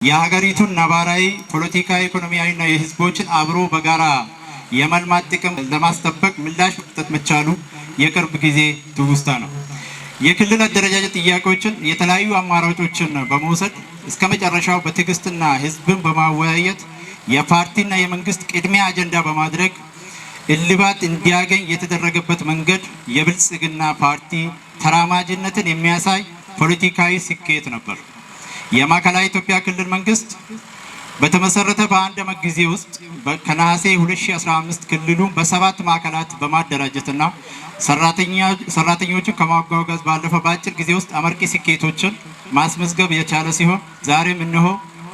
የሀገሪቱን ነባራዊ ፖለቲካዊ ኢኮኖሚያዊና የህዝቦችን አብሮ በጋራ የመልማት ጥቅም ለማስጠበቅ ምላሽ መስጠት መቻሉ የቅርብ ጊዜ ትውስታ ነው። የክልል አደረጃጀት ጥያቄዎችን የተለያዩ አማራጮችን በመውሰድ እስከ መጨረሻው በትዕግስትና ህዝብን በማወያየት የፓርቲና የመንግስት ቅድሚያ አጀንዳ በማድረግ እልባት እንዲያገኝ የተደረገበት መንገድ የብልጽግና ፓርቲ ተራማጅነትን የሚያሳይ ፖለቲካዊ ስኬት ነበር። የማዕከላዊ ኢትዮጵያ ክልል መንግስት በተመሰረተ በአንድ ዓመት ጊዜ ውስጥ ከነሐሴ 2015 ክልሉን በሰባት ማዕከላት በማደራጀትና ሰራተኞችን ከማጓጓዝ ባለፈ በአጭር ጊዜ ውስጥ አመርቂ ስኬቶችን ማስመዝገብ የቻለ ሲሆን ዛሬም እነሆ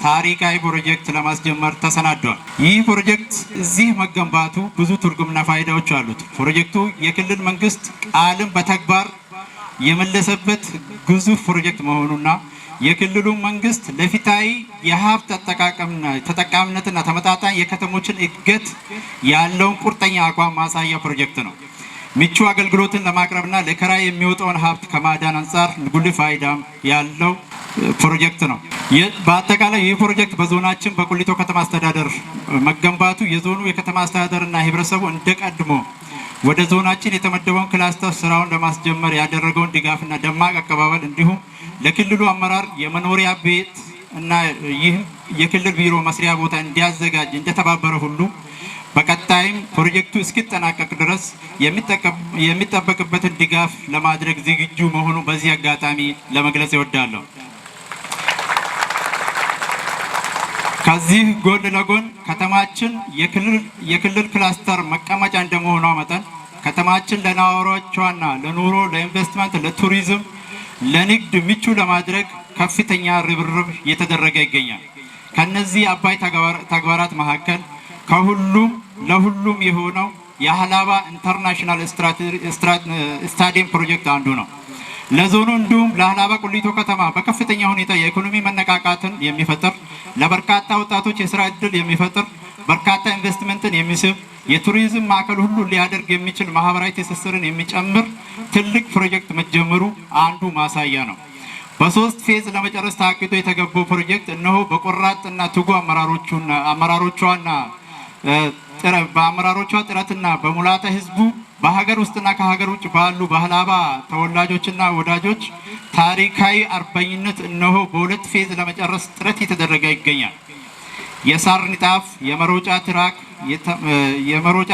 ታሪካዊ ፕሮጀክት ለማስጀመር ተሰናዷል። ይህ ፕሮጀክት እዚህ መገንባቱ ብዙ ትርጉምና ፋይዳዎች አሉት። ፕሮጀክቱ የክልል መንግስት ቃልን በተግባር የመለሰበት ግዙፍ ፕሮጀክት መሆኑና የክልሉ መንግስት ለፊታዊ የሀብት ተጠቃሚነትና ተመጣጣኝ የከተሞችን እድገት ያለውን ቁርጠኛ አቋም ማሳያ ፕሮጀክት ነው። ምቹ አገልግሎትን ለማቅረብና ለኪራይ የሚወጣውን ሀብት ከማዳን አንጻር ጉልህ ፋይዳ ያለው ፕሮጀክት ነው። በአጠቃላይ ይህ ፕሮጀክት በዞናችን በቁሊቶ ከተማ አስተዳደር መገንባቱ የዞኑ የከተማ አስተዳደርና ህብረተሰቡ እንደቀድሞ ወደ ዞናችን የተመደበውን ክላስተር ስራውን ለማስጀመር ያደረገውን ድጋፍና ደማቅ አቀባበል እንዲሁም ለክልሉ አመራር የመኖሪያ ቤት እና ይህ የክልል ቢሮ መስሪያ ቦታ እንዲያዘጋጅ እንደተባበረ ሁሉ በቀጣይም ፕሮጀክቱ እስኪጠናቀቅ ድረስ የሚጠበቅበትን ድጋፍ ለማድረግ ዝግጁ መሆኑ በዚህ አጋጣሚ ለመግለጽ እወዳለሁ። ከዚህ ጎን ለጎን ከተማችን የክልል ክላስተር መቀመጫ እንደመሆኗ መጠን ከተማችን ለነዋሪዎቿና ለኑሮ፣ ለኢንቨስትመንት፣ ለቱሪዝም፣ ለንግድ ምቹ ለማድረግ ከፍተኛ ርብርብ እየተደረገ ይገኛል። ከነዚህ አባይ ተግባራት መካከል ከሁሉም ለሁሉም የሆነው የሀላባ ኢንተርናሽናል ስታዲየም ፕሮጀክት አንዱ ነው። ለዞኑ እንዲሁም ለሀላባ ቁሊቶ ከተማ በከፍተኛ ሁኔታ የኢኮኖሚ መነቃቃትን የሚፈጥር ለበርካታ ወጣቶች የስራ እድል የሚፈጥር በርካታ ኢንቨስትመንትን የሚስብ የቱሪዝም ማዕከል ሁሉ ሊያደርግ የሚችል ማህበራዊ ትስስርን የሚጨምር ትልቅ ፕሮጀክት መጀመሩ አንዱ ማሳያ ነው። በሶስት ፌዝ ለመጨረስ ታቅዶ የተገባው ፕሮጀክት እነሆ በቆራጥና ትጉ በአመራሮቿ ጥረትና በሙላተ ህዝቡ በሀገር ውስጥና ከሀገር ውጭ ባሉ በሀላባ ተወላጆችና ወዳጆች ታሪካዊ አርበኝነት እነሆ በሁለት ፌዝ ለመጨረስ ጥረት እየተደረገ ይገኛል። የሳር ንጣፍ፣ የመሮጫ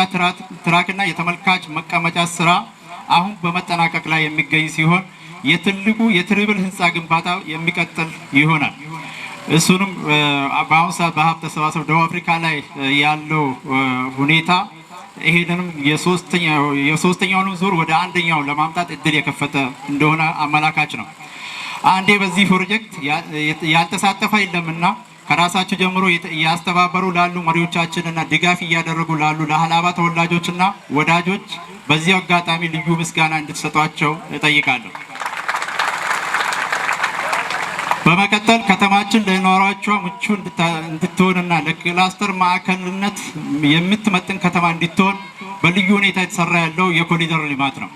ትራክና የተመልካች መቀመጫ ስራ አሁን በመጠናቀቅ ላይ የሚገኝ ሲሆን የትልቁ የትሪብል ህንፃ ግንባታ የሚቀጥል ይሆናል። እሱንም በአሁኑ ሰዓት በሀብት ተሰባሰብ ደቡብ አፍሪካ ላይ ያለው ሁኔታ ይሄንንም የሶስተኛውንም ዙር ወደ አንደኛው ለማምጣት እድል የከፈተ እንደሆነ አመላካች ነው። አንዴ በዚህ ፕሮጀክት ያልተሳተፈ የለምና ከራሳቸው ጀምሮ እያስተባበሩ ላሉ መሪዎቻችንና ድጋፍ እያደረጉ ላሉ ለሀላባ ተወላጆችና ወዳጆች በዚህ አጋጣሚ ልዩ ምስጋና እንድትሰጧቸው እጠይቃለሁ። በመቀጠል ከተማችን ለነዋሪዎቿ ምቹ እንድትሆንና ለክላስተር ማዕከልነት የምትመጥን ከተማ እንድትሆን በልዩ ሁኔታ የተሰራ ያለው የኮሪደር ልማት ነው።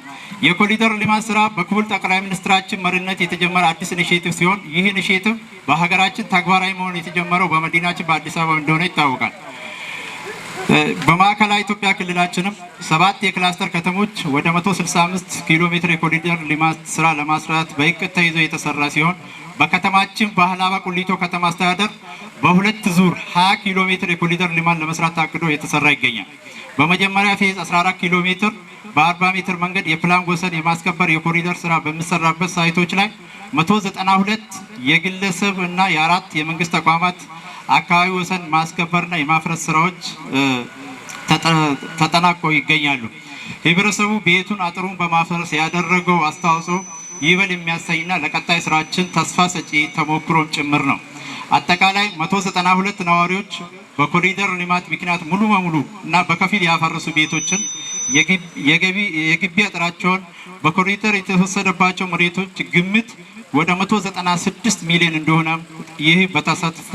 የኮሪደር ልማት ስራ በክቡር ጠቅላይ ሚኒስትራችን መሪነት የተጀመረ አዲስ ኢኒሼቲቭ ሲሆን ይህ ኢኒሼቲቭ በሀገራችን ተግባራዊ መሆን የተጀመረው በመዲናችን በአዲስ አበባ እንደሆነ ይታወቃል። በማዕከላዊ ኢትዮጵያ ክልላችንም 7 የክላስተር ከተሞች ወደ 165 ኪሎ ሜትር የኮሪደር ልማት ስራ ለማስራት በእቅድ ተይዞ የተሰራ ሲሆን በከተማችን በሀላባ ቁሊቶ ከተማ አስተዳደር በሁለት ዙር 20 ኪሎ ሜትር የኮሪደር ልማት ለመስራት ታቅዶ የተሰራ ይገኛል። በመጀመሪያ ፌዝ 14 ኪሎ ሜትር በ40 ሜትር መንገድ የፕላን ወሰን የማስከበር የኮሪደር ስራ በሚሰራበት ሳይቶች ላይ 192 የግለሰብ እና የአራት የመንግስት ተቋማት አካባቢ ወሰን ማስከበርና የማፍረስ ስራዎች ተጠናቀው ይገኛሉ። ህብረተሰቡ ቤቱን አጥሩን በማፍረስ ያደረገው አስተዋጽኦ ይበል የሚያሳይና ለቀጣይ ስራችን ተስፋ ሰጪ ተሞክሮም ጭምር ነው። አጠቃላይ 192 ነዋሪዎች በኮሪደር ልማት ምክንያት ሙሉ በሙሉ እና በከፊል ያፈረሱ ቤቶችን የግቢ አጥራቸውን በኮሪደር የተወሰደባቸው መሬቶች ግምት ወደ 196 ሚሊዮን እንደሆነ ይህ በተሳትፎ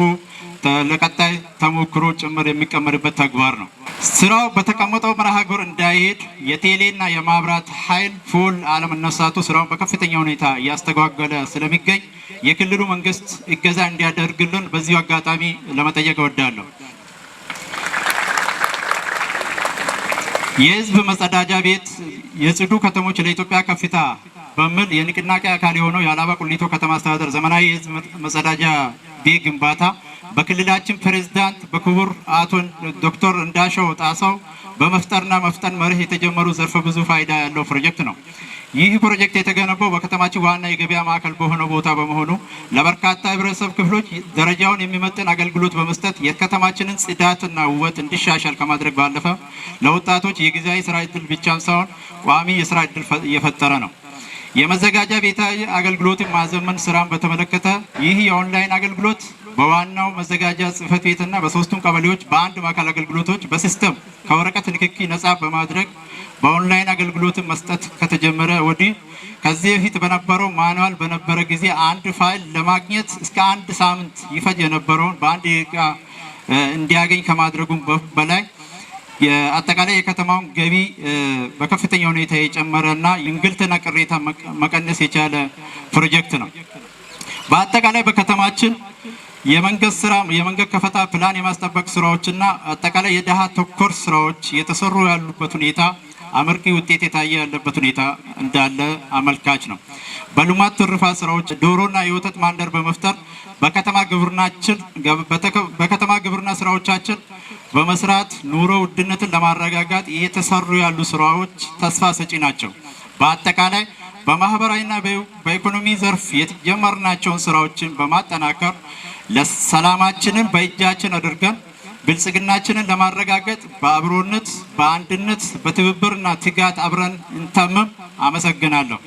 ለቀጣይ ተሞክሮ ጭምር የሚቀመርበት ተግባር ነው። ስራው በተቀመጠው መርሃ ግብር እንዳይሄድ የቴሌና የማብራት ኃይል ፖል አለመነሳቱ ስራውን በከፍተኛ ሁኔታ እያስተጓጎለ ስለሚገኝ የክልሉ መንግስት እገዛ እንዲያደርግልን በዚሁ አጋጣሚ ለመጠየቅ እወዳለሁ። የህዝብ መጸዳጃ ቤት የጽዱ ከተሞች ለኢትዮጵያ ከፍታ በሚል የንቅናቄ አካል የሆነው የአላባ ቁሊቶ ከተማ አስተዳደር ዘመናዊ የህዝብ መጸዳጃ ቤት ግንባታ በክልላችን ፕሬዝዳንት በክቡር አቶ ዶክተር እንዳሻው ጣሰው በመፍጠርና መፍጠን መርህ የተጀመሩ ዘርፈ ብዙ ፋይዳ ያለው ፕሮጀክት ነው። ይህ ፕሮጀክት የተገነባው በከተማችን ዋና የገበያ ማዕከል በሆነ ቦታ በመሆኑ ለበርካታ ህብረተሰብ ክፍሎች ደረጃውን የሚመጥን አገልግሎት በመስጠት የከተማችንን ጽዳትና ውበት እንዲሻሻል ከማድረግ ባለፈ ለወጣቶች የጊዜያዊ ስራ ዕድል ብቻም ሳይሆን ቋሚ የስራ ዕድል እየፈጠረ ነው። የመዘጋጃ ቤታዊ አገልግሎትን ማዘመን ስራን በተመለከተ ይህ የኦንላይን አገልግሎት በዋናው መዘጋጃ ጽህፈት ቤትና በሶስቱም ቀበሌዎች በአንድ ማዕከል አገልግሎቶች በሲስተም ከወረቀት ንክኪ ነጻ በማድረግ በኦንላይን አገልግሎትን መስጠት ከተጀመረ ወዲህ ከዚህ በፊት በነበረው ማኑዋል በነበረ ጊዜ አንድ ፋይል ለማግኘት እስከ 1 ሳምንት ይፈጅ የነበረውን በአንድ ደቂቃ እንዲያገኝ ከማድረጉም በላይ የአጠቃላይ የከተማውን ገቢ በከፍተኛ ሁኔታ የጨመረና እንግልትና ቅሬታ መቀነስ የቻለ ፕሮጀክት ነው። በአጠቃላይ በከተማችን የመንገድ ከፈታ ፕላን የማስጠበቅ ስራዎችና አጠቃላይ የደሃ ተኮር ስራዎች የተሰሩ ያሉበት ሁኔታ አመርቂ ውጤት የታየ ያለበት ሁኔታ እንዳለ አመልካች ነው። በልማት ትሩፋት ስራዎች ዶሮና የወተት ማንደር በመፍጠር በከተማ ግብርና ስራዎቻችን በመስራት ኑሮ ውድነትን ለማረጋጋት እየተሰሩ ያሉ ስራዎች ተስፋ ሰጪ ናቸው። በአጠቃላይ በማህበራዊና በኢኮኖሚ ዘርፍ የጀመርናቸውን ስራዎችን በማጠናከር ለሰላማችንን በእጃችን አድርገን ብልጽግናችንን ለማረጋገጥ በአብሮነት፣ በአንድነት፣ በትብብርና ትጋት አብረን እንተምም። አመሰግናለሁ።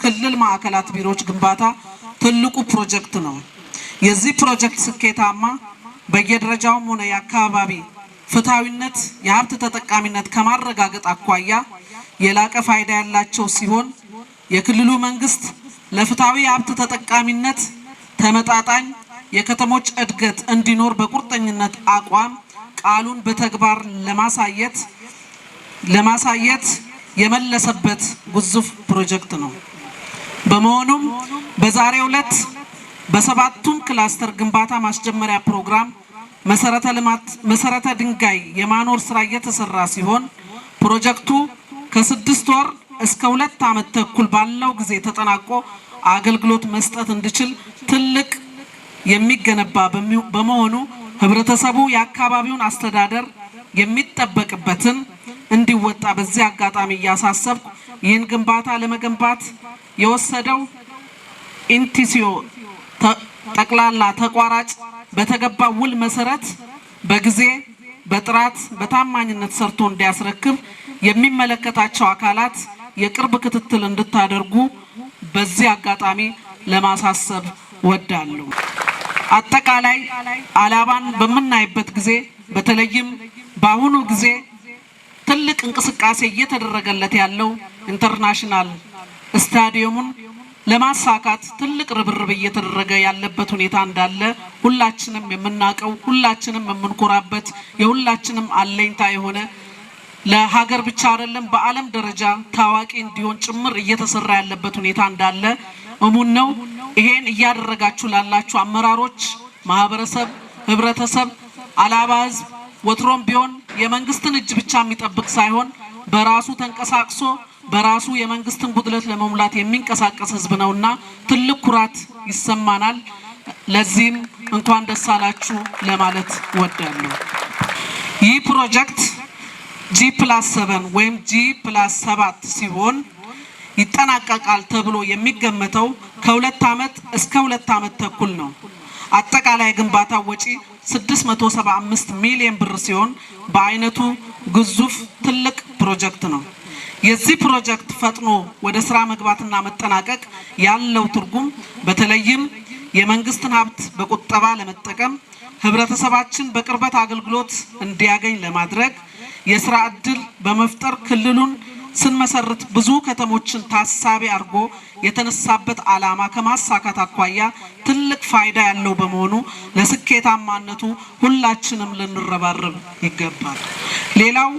ክልል ማዕከላት ቢሮዎች ግንባታ ትልቁ ፕሮጀክት ነው። የዚህ ፕሮጀክት ስኬታማ በየደረጃውም ሆነ የአካባቢ ፍትሃዊነት፣ የሀብት ተጠቃሚነት ከማረጋገጥ አኳያ የላቀ ፋይዳ ያላቸው ሲሆን የክልሉ መንግስት ለፍትሃዊ የሀብት ተጠቃሚነት ተመጣጣኝ የከተሞች እድገት እንዲኖር በቁርጠኝነት አቋም ቃሉን በተግባር ለማሳየት የመለሰበት ግዙፍ ፕሮጀክት ነው። በመሆኑም በዛሬው ዕለት በሰባቱም ክላስተር ግንባታ ማስጀመሪያ ፕሮግራም መሰረተ ድንጋይ የማኖር ስራ እየተሰራ ሲሆን ፕሮጀክቱ ከ6 ወር እስከ 2 ዓመት ተኩል ባለው ጊዜ ተጠናቆ አገልግሎት መስጠት እንዲችል ትልቅ የሚገነባ በመሆኑ ህብረተሰቡ የአካባቢውን አስተዳደር የሚጠበቅበትን እንዲወጣ በዚህ አጋጣሚ እያሳሰብኩ ይህን ግንባታ ለመገንባት የወሰደው ኢንቲሲዮ ጠቅላላ ተቋራጭ በተገባ ውል መሰረት በጊዜ በጥራት በታማኝነት ሰርቶ እንዲያስረክብ የሚመለከታቸው አካላት የቅርብ ክትትል እንድታደርጉ በዚህ አጋጣሚ ለማሳሰብ ወዳለሁ። አጠቃላይ አላባን በምናይበት ጊዜ በተለይም በአሁኑ ጊዜ ትልቅ እንቅስቃሴ እየተደረገለት ያለው ኢንተርናሽናል ስታዲየሙን ለማሳካት ትልቅ ርብርብ እየተደረገ ያለበት ሁኔታ እንዳለ ሁላችንም የምናውቀው ሁላችንም የምንኮራበት የሁላችንም አለኝታ የሆነ ለሀገር ብቻ አይደለም በዓለም ደረጃ ታዋቂ እንዲሆን ጭምር እየተሰራ ያለበት ሁኔታ እንዳለ እሙን ነው። ይሄን እያደረጋችሁ ላላችሁ አመራሮች፣ ማህበረሰብ፣ ህብረተሰብ አላባ ህዝብ ወትሮም ቢሆን የመንግስትን እጅ ብቻ የሚጠብቅ ሳይሆን በራሱ ተንቀሳቅሶ በራሱ የመንግስትን ጉድለት ለመሙላት የሚንቀሳቀስ ህዝብ ነውና ትልቅ ኩራት ይሰማናል። ለዚህም እንኳን ደስ አላችሁ ለማለት ወዳለሁ። ይህ ፕሮጀክት G+7 ወይም G+7 ሲሆን ይጠናቀቃል ተብሎ የሚገመተው ከ2 ዓመት እስከ 2 ዓመት ተኩል ነው። አጠቃላይ ግንባታ ወጪ 675 ሚሊዮን ብር ሲሆን በአይነቱ ግዙፍ ትልቅ ፕሮጀክት ነው። የዚህ ፕሮጀክት ፈጥኖ ወደ ስራ መግባትና መጠናቀቅ ያለው ትርጉም በተለይም የመንግስትን ሀብት በቁጠባ ለመጠቀም ህብረተሰባችን በቅርበት አገልግሎት እንዲያገኝ ለማድረግ የስራ ዕድል በመፍጠር ክልሉን ስንመሰርት ብዙ ከተሞችን ታሳቢ አድርጎ የተነሳበት ዓላማ ከማሳካት አኳያ ትልቅ ፋይዳ ያለው በመሆኑ ለስኬታማነቱ ሁላችንም ልንረባረብ ይገባል። ሌላው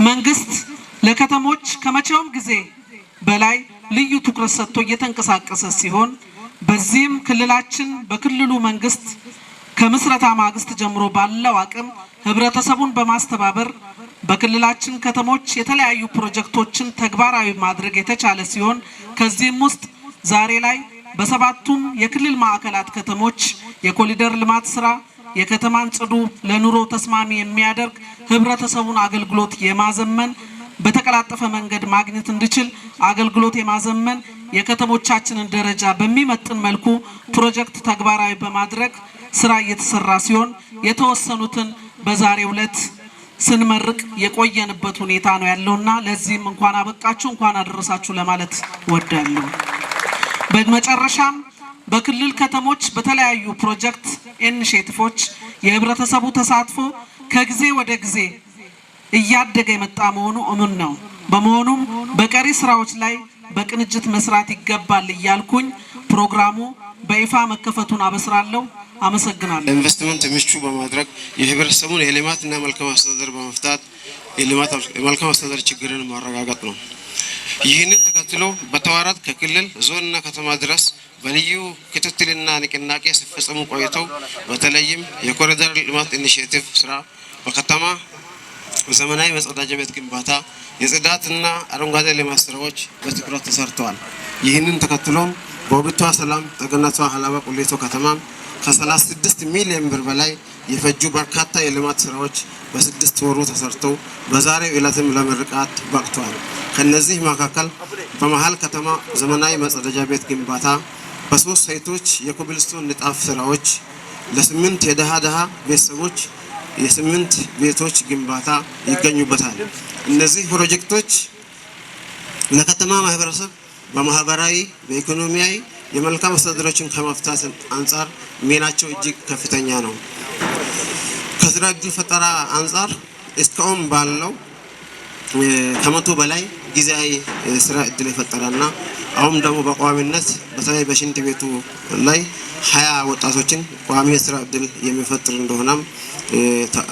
መንግስት ለከተሞች ከመቼውም ጊዜ በላይ ልዩ ትኩረት ሰጥቶ እየተንቀሳቀሰ ሲሆን በዚህም ክልላችን በክልሉ መንግስት ከምስረታ ማግስት ጀምሮ ባለው አቅም ህብረተሰቡን በማስተባበር በክልላችን ከተሞች የተለያዩ ፕሮጀክቶችን ተግባራዊ ማድረግ የተቻለ ሲሆን ከዚህም ውስጥ ዛሬ ላይ በሰባቱም የክልል ማዕከላት ከተሞች የኮሪደር ልማት ስራ የከተማን ጽዱ ለኑሮ ተስማሚ የሚያደርግ ህብረተሰቡን አገልግሎት የማዘመን በተቀላጠፈ መንገድ ማግኘት እንዲችል አገልግሎት የማዘመን የከተሞቻችንን ደረጃ በሚመጥን መልኩ ፕሮጀክት ተግባራዊ በማድረግ ስራ እየተሰራ ሲሆን የተወሰኑትን በዛሬው ዕለት ስንመርቅ የቆየንበት ሁኔታ ነው ያለውና ለዚህም እንኳን አበቃችሁ እንኳን አደረሳችሁ ለማለት ወዳለሁ። በመጨረሻም በክልል ከተሞች በተለያዩ ፕሮጀክት ኢኒሼቲቮች የህብረተሰቡ ተሳትፎ ከጊዜ ወደ ጊዜ እያደገ የመጣ መሆኑ እሙን ነው። በመሆኑም በቀሪ ስራዎች ላይ በቅንጅት መስራት ይገባል እያልኩኝ ፕሮግራሙ በይፋ መከፈቱን አበስራለሁ። አመሰግናለሁ። ኢንቨስትመንት ምቹ በማድረግ የህብረተሰቡን የልማትና መልካም አስተዳደር በመፍታት የመልካም አስተዳደር ችግርን ማረጋገጥ ነው። ይህንን ተከትሎ በተዋረድ ከክልል ዞንና ከተማ ድረስ በልዩ ክትትልና ንቅናቄ ሲፈጸሙ ቆይተው በተለይም የኮሪደር ልማት ኢኒሼቲቭ ስራ በከተማ ዘመናዊ መጸዳጃ ቤት ግንባታ፣ የጽዳትና አረንጓዴ ልማት ስራዎች በትኩረት ተሰርተዋል። ይህንን ተከትሎም በውቢቷ ሰላም ጠገነቷ ሀላባ ቁሊቶ ከተማ ከ36 ሚሊዮን ብር በላይ የፈጁ በርካታ የልማት ስራዎች በ6 ወሩ ተሰርተው በዛሬው ዕለትም ለምርቃት በቅተዋል። ከነዚህ መካከል በመሃል ከተማ ዘመናዊ መጸዳጃ ቤት ግንባታ፣ በ3 ሳይቶች የኮብልስቶን ንጣፍ ስራዎች፣ ለ8 የደሃ ቤተሰቦች የ8 ቤቶች ግንባታ ይገኙበታል። እነዚህ ፕሮጀክቶች ለከተማ ማህበረሰብ በማህበራዊ በኢኮኖሚያዊ የመልካም አስተዳደሮችን ከመፍታት አንጻር ሚናቸው እጅግ ከፍተኛ ነው። ከስራ ዕድል ፈጠራ አንጻር እስካሁን ባለው ከመቶ በላይ ጊዜያዊ ስራ ዕድል የፈጠረና አሁን ደግሞ በቋሚነት በተለይ በሽንት ቤቱ ላይ 20 ወጣቶችን ቋሚ የስራ ዕድል የሚፈጥር እንደሆነም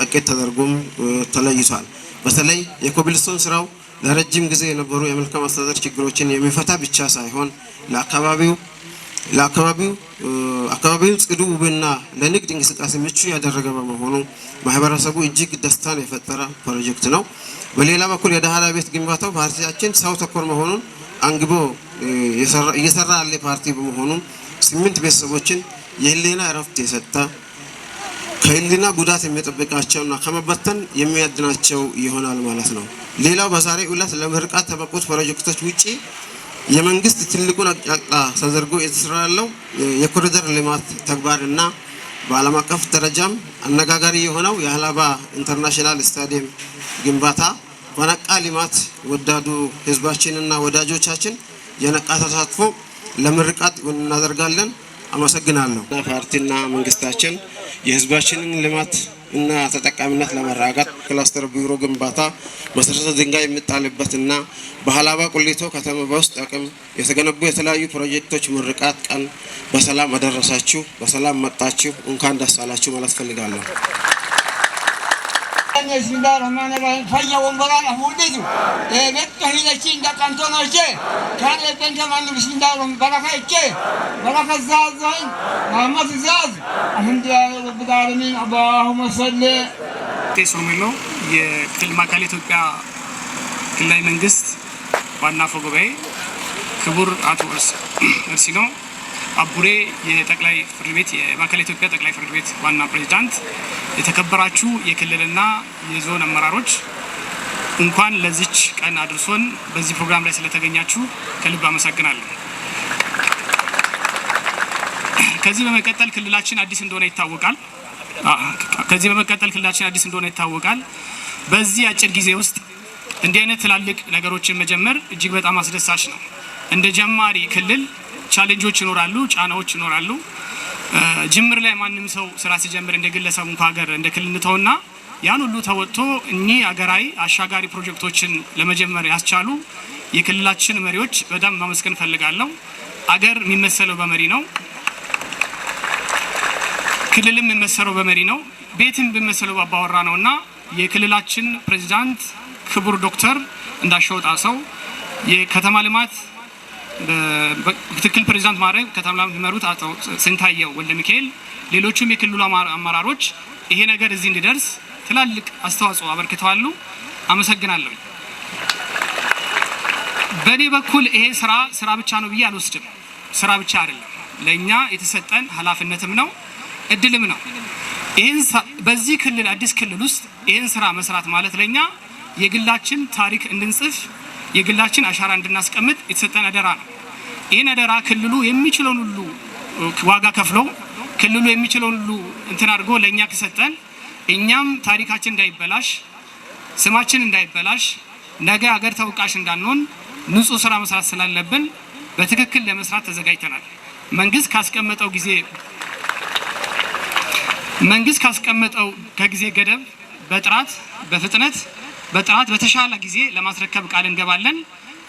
እቅድ ተደርጎም ተለይቷል። በተለይ የኮብልስቶን ስራው ለረጅም ጊዜ የነበሩ የመልካም አስተዳደር ችግሮችን የሚፈታ ብቻ ሳይሆን ለአካባቢው ጽዱ ውብና ለንግድ እንቅስቃሴ ምቹ ያደረገ በመሆኑ ማህበረሰቡ እጅግ ደስታን የፈጠረ ፕሮጀክት ነው። በሌላ በኩል የደሃ ቤት ግንባታው ፓርቲያችን ሰው ተኮር መሆኑን አንግቦ እየሰራ ያለ ፓርቲ በመሆኑ 8 ቤተሰቦችን የህሊና እረፍት የሰጠ ከህሊና ጉዳት የሚጠብቃቸውና ከመበተን የሚያድናቸው ይሆናል ማለት ነው። ሌላው በዛሬው ዕለት ለምርቃት ተበቁት ፕሮጀክቶች ውጪ የመንግስት ትልቁን አቅጣጫ ተደርጎ የተሰራ ያለው የኮሪደር ልማት ተግባርና በዓለም አቀፍ ደረጃም አነጋጋሪ የሆነው የሀላባ ኢንተርናሽናል ስታዲየም ግንባታ በነቃ ልማት ወዳዱ ህዝባችንና ወዳጆቻችን የነቃ ተሳትፎ ለምርቃት እናደርጋለን። አመሰግናለሁ። ፓርቲና መንግስታችን የህዝባችንን ልማት እና ተጠቃሚነት ለማረጋገጥ ክላስተር ቢሮ ግንባታ መሰረተ ድንጋይ የሚጣልበትና በሀላባ ቁሊቶ ከተማ በውስጥ አቅም የተገነቡ የተለያዩ ፕሮጀክቶች ምርቃት ቀን በሰላም አደረሳችሁ፣ በሰላም መጣችሁ፣ እንኳን ደስ አላችሁ ማለት ፈልጋለሁ። Bismillahirrahmanirrahim. Fayya wonbaran amudidu. Betto hilachi inda kantono che. Kale benta manu bismillahirrahmanirrahim. Baraka che. Baraka zazain. Muhammad zaz. Alhamdulillah rabbil alamin. Allahumma salli. ቴሶሚሎ የክልል ማዕከላዊ ኢትዮጵያ ክልላዊ መንግስት ዋና አፈ ጉባኤ ክቡር አቶ እርሲኖ አቡሬ የጠቅላይ ፍርድ ቤት የማዕከላዊ ኢትዮጵያ ጠቅላይ ፍርድ ቤት ዋና ፕሬዝዳንት፣ የተከበራችሁ የክልልና የዞን አመራሮች እንኳን ለዚች ቀን አድርሶን በዚህ ፕሮግራም ላይ ስለተገኛችሁ ከልብ አመሰግናለሁ። ከዚህ በመቀጠል ክልላችን አዲስ እንደሆነ ይታወቃል። በዚህ አጭር ጊዜ ውስጥ እንዲህ አይነት ትላልቅ ነገሮችን መጀመር እጅግ በጣም አስደሳች ነው። እንደ ጀማሪ ክልል ቻሌንጆች ይኖራሉ፣ ጫናዎች ይኖራሉ። ጅምር ላይ ማንም ሰው ስራ ሲጀምር እንደ ግለሰብ እንኳን ሀገር እንደ ክልል ተውና ያን ሁሉ ተወጥቶ እኚህ ሀገራዊ አሻጋሪ ፕሮጀክቶችን ለመጀመር ያስቻሉ የክልላችን መሪዎች በጣም ማመስገን ፈልጋለሁ። አገር የሚመሰለው በመሪ ነው። ክልልም የሚመሰለው በመሪ ነው። ቤትም የሚመሰለው በአባወራ ነውና የክልላችን ፕሬዝዳንት ክቡር ዶክተር እንዳሻው ጣሰው የከተማ ልማት በትክክል ፕሬዝዳንት ማድረግ ከተማ ልማት የሚመሩት አቶ ስንታየው ወልደ ሚካኤል ሌሎችም የክልሉ አመራሮች ይሄ ነገር እዚህ እንዲደርስ ትላልቅ አስተዋጽኦ አበርክተዋል። አመሰግናለሁ። በኔ በኩል ይሄ ስራ ብቻ ነው ብዬ አልወስድም። ስራ ብቻ አይደለም፣ ለኛ የተሰጠን ኃላፊነትም ነው እድልም ነው። ይሄን በዚህ ክልል አዲስ ክልል ውስጥ ይሄን ስራ መስራት ማለት ለኛ የግላችን ታሪክ እንድንጽፍ የግላችን አሻራ እንድናስቀምጥ የተሰጠን አደራ ነው። ይሄን አደራ ክልሉ የሚችለውን ሁሉ ዋጋ ከፍሎ ክልሉ የሚችለውን ሁሉ እንትን አድርጎ ለኛ ከሰጠን እኛም ታሪካችን እንዳይበላሽ ስማችን እንዳይበላሽ ነገ ሀገር ተወቃሽ እንዳንሆን ንጹህ ስራ መስራት ስላለብን በትክክል ለመስራት ተዘጋጅተናል። መንግስት ካስቀመጠው ከጊዜ ገደብ በጥራት በተሻለ ጊዜ ለማስረከብ ቃል እንገባለን።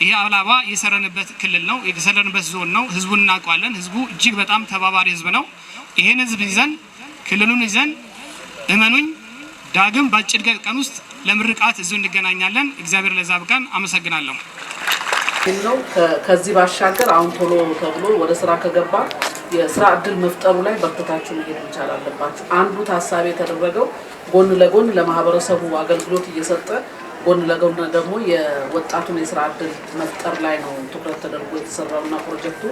ይሄ አላባ የሰረንበት ክልል ነው፣ የሰረንበት ዞን ነው። ህዝቡን እናውቀዋለን። ህዝቡ እጅግ በጣም ተባባሪ ህዝብ ነው። ይሄን ህዝብ ይዘን ክልሉን ይዘን እመኑኝ ዳግም በአጭር ቀን ውስጥ ለምርቃት እዚሁ እንገናኛለን። እግዚአብሔር ለዛ ብቃን። አመሰግናለሁ። ከዚህ ባሻገር አሁን ቶሎ ተብሎ ወደ ስራ ከገባ የስራ እድል መፍጠሩ ላይ በርትታችሁ መሄድ መቻል አለባችሁ። አንዱ ታሳቢ የተደረገው ጎን ለጎን ለማህበረሰቡ አገልግሎት እየሰጠ ጎን ለጎን ደግሞ የወጣቱን የስራ እድል መፍጠር ላይ ነው ትኩረት ተደርጎ የተሰራውና ፕሮጀክቱ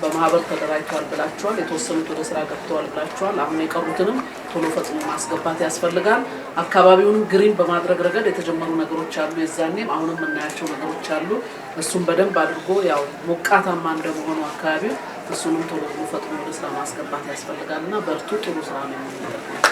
በማህበር ተደራጅቷል ብላችኋል። የተወሰኑት ወደ ስራ ገብተዋል ብላችኋል። አሁን የቀሩትንም ቶሎ ፈጥኖ ማስገባት ያስፈልጋል። አካባቢውን ግሪን በማድረግ ረገድ የተጀመሩ ነገሮች አሉ። የዛኔም አሁንም የምናያቸው ነገሮች አሉ። እሱም በደንብ አድርጎ ያው ሞቃታማ እንደመሆኑ አካባቢ እሱንም ቶሎ ፈጥኖ ወደ ስራ ማስገባት ያስፈልጋልና በርቱ። ጥሩ ስራ ነው የሚደረገው።